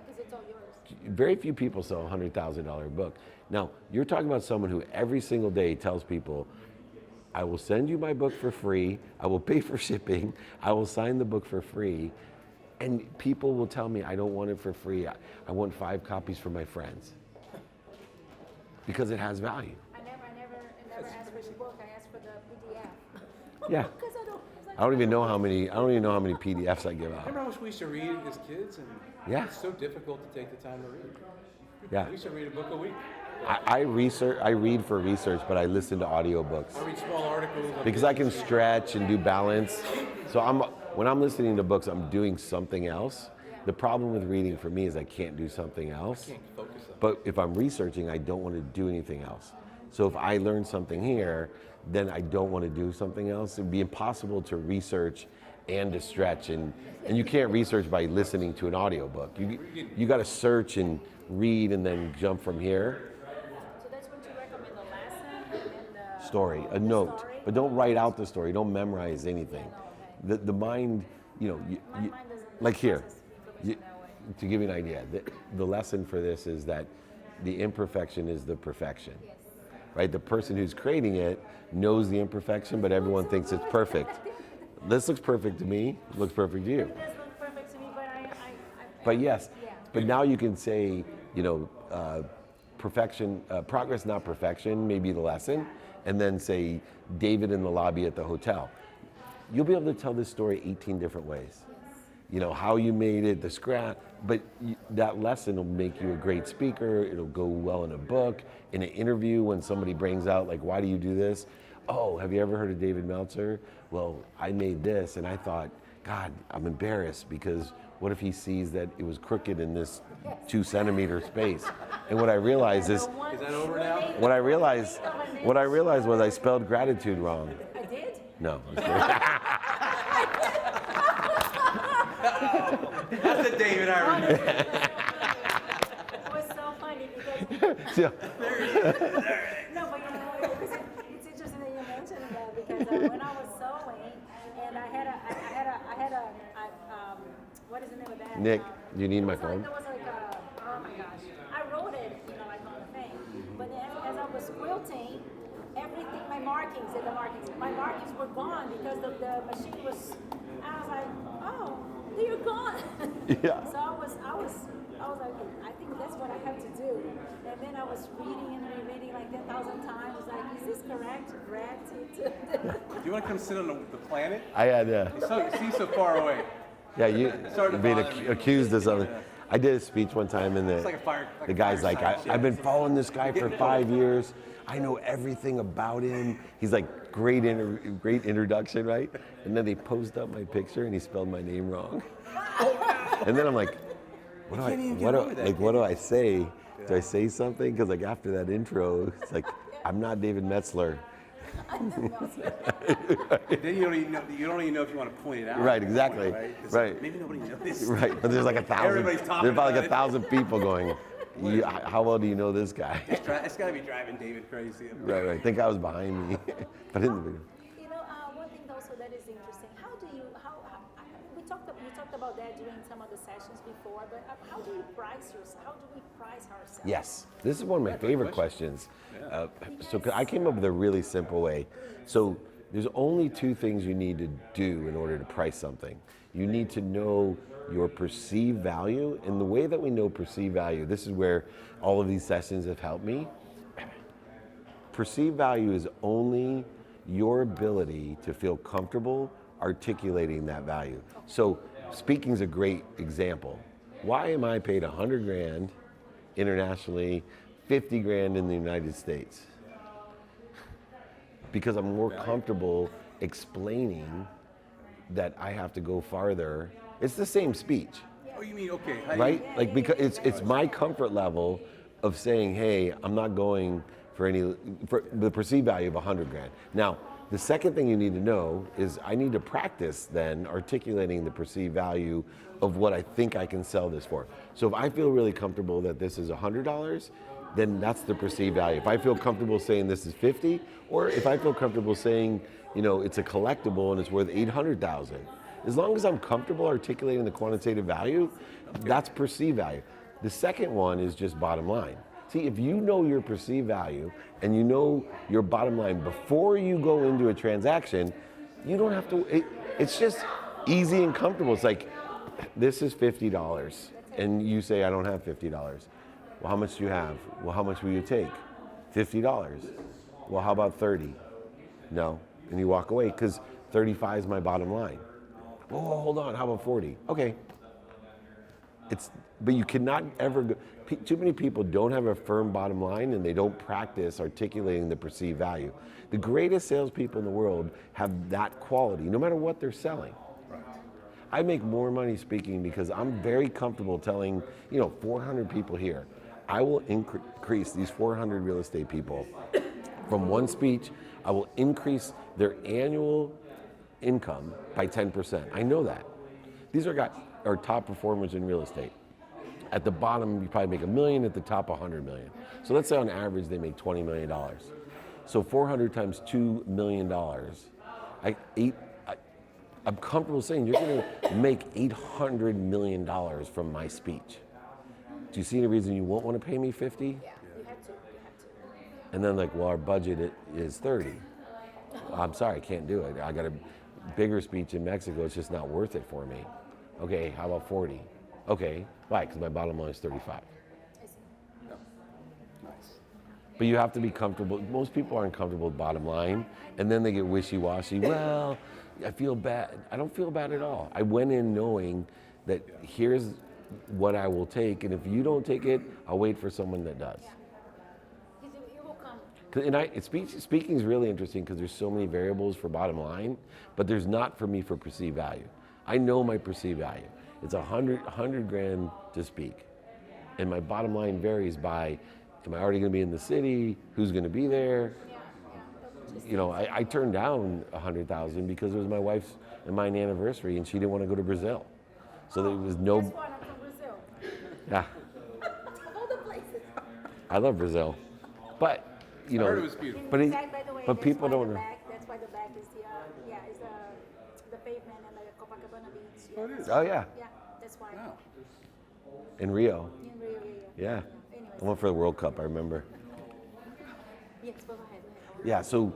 because it's all yours. Very few people sell a $100,000 book. Now, you're talking about someone who every single day tells people, I will send you my book for free, I will pay for shipping, I will sign the book for free, and people will tell me I don't want it for free, I want 5 copies for my friends. Because it has value. I never asked for the book, I asked for the PDF. Yeah. Because I don't even know how many PDFs I give out. Remember how much we used to read as kids? And Yeah. it's so difficult to take the time to read. Yeah. We used to read a book a week. I read for research, but I listen to audiobooks. I read small articles. Because I can stretch and do balance. So when I'm listening to books, I'm doing something else. The problem with reading for me is I can't do something else. Can't focus on. But if I'm researching, I don't want to do anything else. So if I learn something here, then I don't want to do something else. It'd be impossible to research and to stretch, and you can't research by listening to an audiobook. You got to search and read and then jump from here. So that's what you recommend, the lesson and then the Story, a the note, story? but don't write out the story. Don't memorize anything. Yeah, no, The mind, My mind doesn't like here, process you, information that way. to give you an idea, the lesson for this is that the imperfection is the perfection. Yes. Right? The person who's creating it knows the imperfection, but everyone thinks it's perfect. This looks perfect to me, looks perfect to you. It does look perfect to me, but But yes, Yeah. but now you can say, perfection, progress, not perfection, may be the lesson, and then say David in the lobby at the hotel. You'll be able to tell this story 18 different ways. How you made it, the scratch, but that lesson will make you a great speaker. It'll go well in a book, in an interview when somebody brings out, like, why do you do this? Oh, have you ever heard of David Meltzer? Well, I made this and I thought, God, I'm embarrassed because what if he sees that it was crooked in this 2 centimeter space? And what I realized is, Is that over now? what I realized was I spelled gratitude wrong. I did? No, I'm just kidding. That's the David I remember. It was so funny because Yeah. no, but it's interesting that you mentioned that because when I was sewing and I had a what is the name of that? Nick, do you need my it was like- phone? There was like oh my gosh, I wrote it, like on the thing, but then as I was quilting, everything, my markings were gone because the machine was. I was like, oh, they're gone. Yeah. So I was like, I think that's what I have to do. And then I was reading and rereading like 10,000 times. Like, is this correct? Do you want to come sit on the planet? I had, It seems so far away. yeah, you Started to being bother me. accused of something. I did a speech one time, and It's like a fire. the guy's like, fireside I've been chat. following this guy for 5 years. I know everything about him. He's like, great introduction, right? And then they posed up my picture, and he spelled my name wrong. And then I'm like, what do I say? Do I say something? Because like after that intro, it's like, I'm not David Meltzer. Then you don't even know if you want to point it out. Right, exactly. Right. 'Cause Right. Maybe nobody noticed. Right, but there's like 1,000. Everybody's talking There's probably like about it. 1,000 people going. How well do you know this guy? It's got to be driving David crazy. Right. Think I was behind me, but in the video. One thing also that is interesting. We talked about that during some of the sessions before, but how do you price yourself? How do we price ourselves? Yes, this is one of my favorite questions. So I came up with a really simple way. So there's only 2 things you need to do in order to price something. You need to know your perceived value, and the way that we know perceived value, this is where all of these sessions have helped me. Perceived value is only your ability to feel comfortable articulating that value. So speaking is a great example. Why am I paid 100 grand internationally, 50 grand in the United States? Because I'm more comfortable explaining that I have to go farther. It's the same speech, Oh, you mean okay? right? Like, because it's my comfort level of saying, hey, I'm not going for the perceived value of 100 grand. Now, the second thing you need to know is I need to practice then articulating the perceived value of what I think I can sell this for. So if I feel really comfortable that this is $100, then that's the perceived value. If I feel comfortable saying this is 50, or if I feel comfortable saying, it's a collectible and it's worth 800,000, as long as I'm comfortable articulating the quantitative value, that's perceived value. The second one is just bottom line. See, if you know your perceived value and you know your bottom line before you go into a transaction, you don't have to, it's just easy and comfortable. It's like, this is $50, and you say, I don't have $50. Well, how much do you have? Well, how much will you take? $50. Well, how about 30? No. And you walk away because 35 is my bottom line. Whoa, hold on, how about 40? Okay. But you cannot ever go, too many people don't have a firm bottom line and they don't practice articulating the perceived value. The greatest salespeople in the world have that quality, no matter what they're selling. I make more money speaking because I'm very comfortable telling, 400 people here, I will increase these 400 real estate people from one speech. I will increase their annual income by 10%. I know that. These are top performers in real estate. At the bottom, you probably make $1 million. At the top, $100 million. So let's say on average they make $20 million. So 400 times $2 million. I'm comfortable saying you're going to make $800 million from my speech. Do you see any reason you won't want to pay me 50? Yeah, you have to. And then well, our budget is 30. I'm sorry, I can't do it. I got a bigger speech in Mexico. It's just not worth it for me. Okay, how about 40? Okay, why? Because my bottom line is 35. Nice. But you have to be comfortable. Most people aren't comfortable with bottom line, and then they get wishy-washy. Well, I feel bad. I don't feel bad at all. I went in knowing that here's what I will take, and if you don't take it, I'll wait for someone that does. Yeah. It will come. And speaking is really interesting because there's so many variables for bottom line, but there's not for me for perceived value. I know my perceived value. It's 100 grand to speak, and my bottom line varies by, am I already going to be in the city? Who's going to be there? I turned down 100,000 because it was my wife's and mine anniversary, and she didn't want to go to Brazil. So there was no. Guess what? I'm from Brazil. Yeah, Of all the places. I love Brazil, but I heard it was beautiful. But In fact, by the way, but that's people why don't the know. back, that's why the back is the pavement and the Copacabana Beach. Oh, it is. Oh yeah, Yeah, that's why. Wow. in Rio. In Rio. Yeah, Anyways. I went for the World Cup. I remember. Yes, go ahead. Yeah, so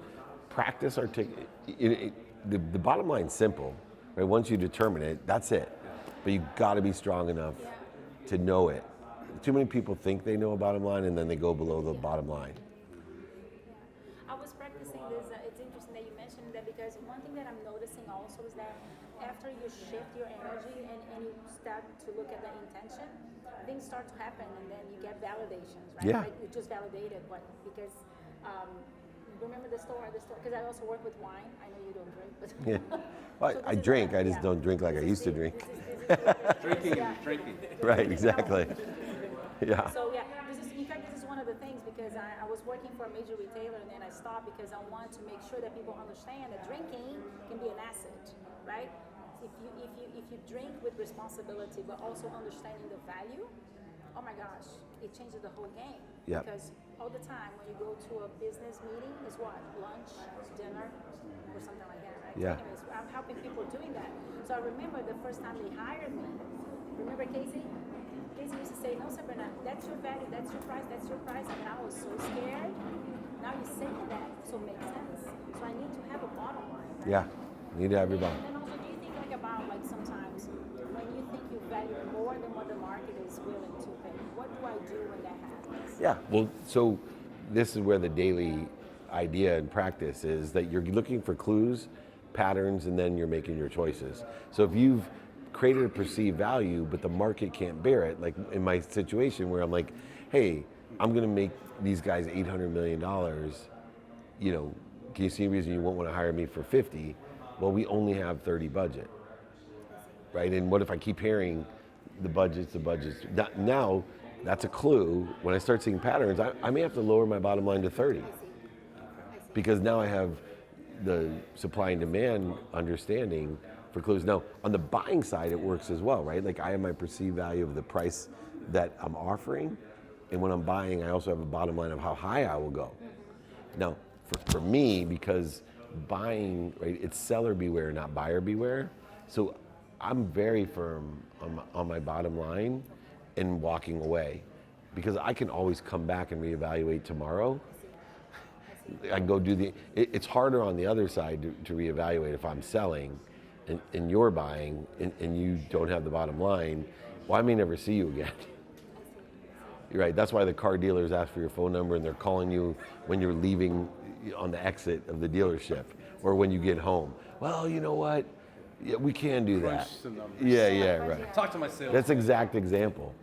practice the bottom line's simple, right? Once you determine it, that's it. But you got to be strong enough to know it. Too many people think they know a bottom line and then they go below the bottom line. I was practicing this. It's interesting that you mentioned that because one thing that I'm noticing also is that after you shift your energy and you start to look at the intention, things start to happen and then you get validations, right? Yeah. Like you just validated because remember the store, because I also work with wine. I know you don't drink, but Yeah. Well, So I this is drink, the- I just yeah. don't drink like I used to drink. Drinking Yeah. is drinking. Right, exactly. Yeah. So yeah, in fact, this is one of the things because I was working for a major retailer and then I stopped because I want to make sure that people understand that drinking can be an asset, right? If you drink with responsibility but also understanding the value, oh my gosh, it changes the whole game. Yep. Because all the time when you go to a business meeting, is what? Lunch, dinner, or something like that, right? Yeah. Anyways, I'm helping people doing that. So I remember the first time they hired me. Remember Casey? Casey used to say, no, Sabrina, that's your value, that's your price, that's your price. And I was so scared. Now you're saying that, so it makes sense. So I need to have a bottom line, right? Yeah. Need to have your And bottom. then also, do you think about sometimes when you think you value more than what the market is willing to pay? What do I do when that happens? Yeah, well, so this is where the daily idea and practice is that you're looking for clues, patterns, and then you're making your choices. So if you've created a perceived value, but the market can't bear it, like in my situation where I'm like, hey, I'm gonna make these guys $800 million, can you see a reason you won't wanna hire me for 50? Well, we only have 30 budget, right? And what if I keep hearing the budgets? Now, that's a clue. When I start seeing patterns, I may have to lower my bottom line to 30 because now I have the supply and demand understanding for clues. Now, on the buying side, it works as well, right? Like I have my perceived value of the price that I'm offering, and when I'm buying, I also have a bottom line of how high I will go. Now, for me, because buying, right, it's seller beware, not buyer beware. So I'm very firm on my bottom line and walking away because I can always come back and reevaluate tomorrow. I can go do it's harder on the other side to reevaluate if I'm selling and you're buying and you don't have the bottom line. Well, I may never see you again. You're right, that's why the car dealers ask for your phone number and they're calling you when you're leaving on the exit of the dealership or when you get home. Well, you know what? Yeah, we can do that. Crunch some numbers. Yeah, right. Talk to my sales. That's exact example.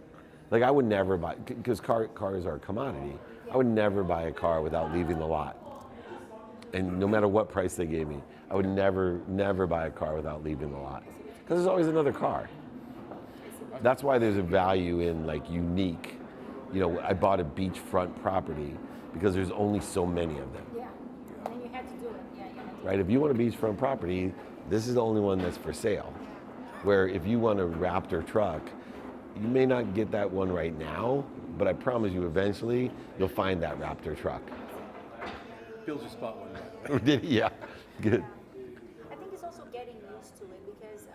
Like I would never buy, because cars are a commodity, I would never buy a car without leaving the lot. And no matter what price they gave me, I would never buy a car without leaving the lot. Because there's always another car. That's why there's a value in like unique. You know, I bought a beachfront property because there's only so many of them. Yeah. And then you had to do it. Yeah, you had to. Right? If you want a beachfront property, this is the only one that's for sale. Where if you want a Raptor truck, you may not get that one right now, but I promise you eventually you'll find that Raptor truck. Bill's just bought one. Did he? Yeah, good. I think it's also getting used to it because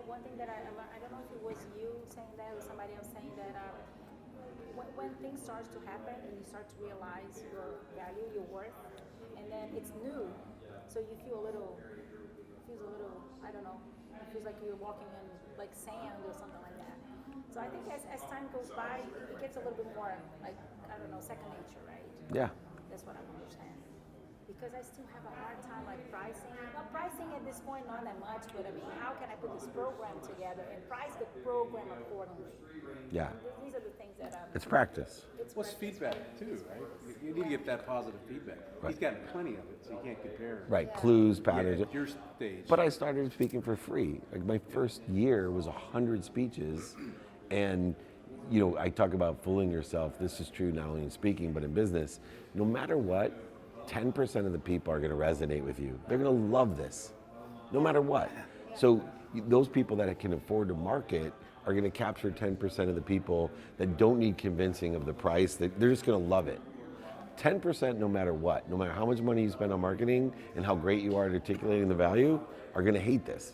one thing that I don't know if it was you saying that or somebody else saying that when things starts to happen and you start to realize your value, your worth, and then it's new, so you feel a little, I don't know, it feels like you're walking in like sand or something like that. So I think as time goes by, it gets a little bit more like, I don't know, second nature, right? Yeah. That's what I understand. Because I still have a hard time like pricing. Well, pricing at this point not that much, but I mean, how can I put this program together and price the program accordingly? Yeah. These are the things that It's practice. What's feedback too, right? You need to get that positive feedback. Right. He's got plenty of it, so you can't compare. Right. Yeah. Clues, Yeah, patterns. at your stage. But I started speaking for free. Like my first year was 100 speeches, and you know, I talk about fooling yourself. This is true not only in speaking but in business. No matter what, 10% of the people are going to resonate with you. They're going to love this, no matter what. So those people that can afford to market are going to capture 10% of the people that don't need convincing of the price. They're just going to love it. 10%, no matter what, no matter how much money you spend on marketing and how great you are at articulating the value, are going to hate this.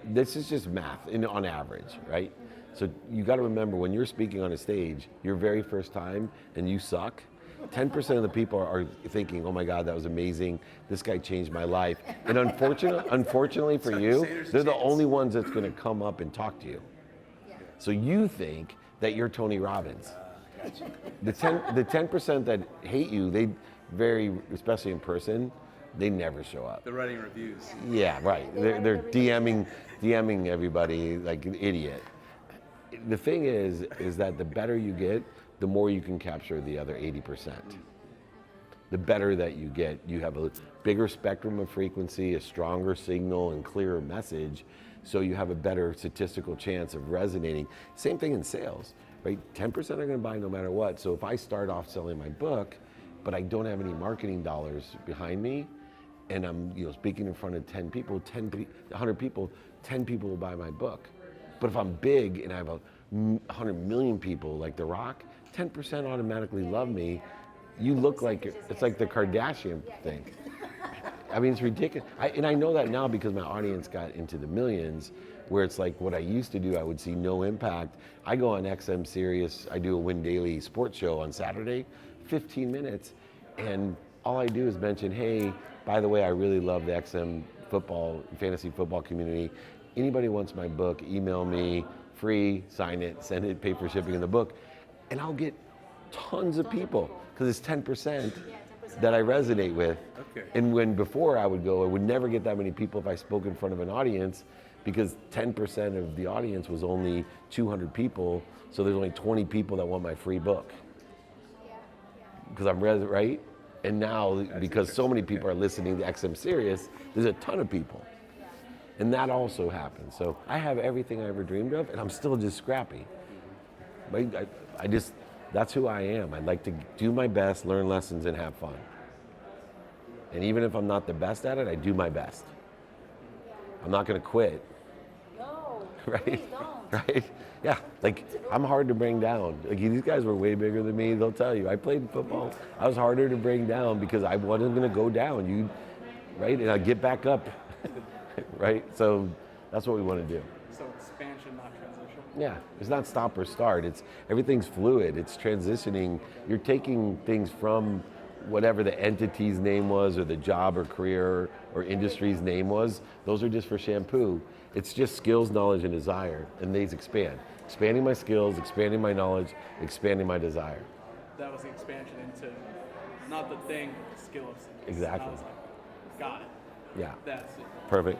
This is just math on average, right? So you got to remember when you're speaking on a stage, your very first time, and you suck, 10% of the people are thinking, oh my God, that was amazing. This guy changed my life. And unfortunately for you, they're the only ones that's going to come up and talk to you. So you think that you're Tony Robbins. The 10% that hate you, they especially in person, they never show up. They're writing reviews. Yeah, right. They're DMing everybody like an idiot. The thing is that the better you get, the more you can capture the other 80%. The better that you get, you have a bigger spectrum of frequency, a stronger signal and clearer message, so you have a better statistical chance of resonating. Same thing in sales, right? 10% are going to buy no matter what. So if I start off selling my book, but I don't have any marketing dollars behind me, and I'm speaking in front of 10 people, 100 people, 10 people will buy my book. But if I'm big and I have 100 million people like The Rock, 10% automatically love me. You look like it's like the Kardashian thing. I mean, it's ridiculous. And I know that now because my audience got into the millions, where it's like what I used to do, I would see no impact. I go on XM Sirius, I do a Win Daily sports show on Saturday, 15 minutes, and all I do is mention, hey, by the way, I really love the XM fantasy football community. Anybody wants my book, email me, free, sign it, send it, pay for shipping in the book. And I'll get tons of people because it's 10% that I resonate with. Okay. And when before I would never get that many people if I spoke in front of an audience because 10% of the audience was only 200 people. So there's only 20 people that want my free book. Because I'm right? And now, because so many people are listening to XM Sirius, there's a ton of people. And that also happens. So I have everything I ever dreamed of, and I'm still just scrappy. But that's who I am. I'd like to do my best, learn lessons, and have fun. And even if I'm not the best at it, I do my best. I'm not going to quit. No, Right? please don't. Right? Yeah, like I'm hard to bring down. Like these guys were way bigger than me. They'll tell you. I played football. I was harder to bring down because I wasn't going to go down. Right? And I get back up. Right? So that's what we want to do. So expansion, not transition. Yeah, it's not stop or start. Everything's fluid. It's transitioning. You're taking things from whatever the entity's name was or the job or career or industry's name was. Those are just for shampoo. It's just skills, knowledge, and desire, and these expand. Expanding my skills, expanding my knowledge, expanding my desire. That was the expansion into not the thing, the skills. Exactly. I was like, got it. Yeah, That's it. perfect.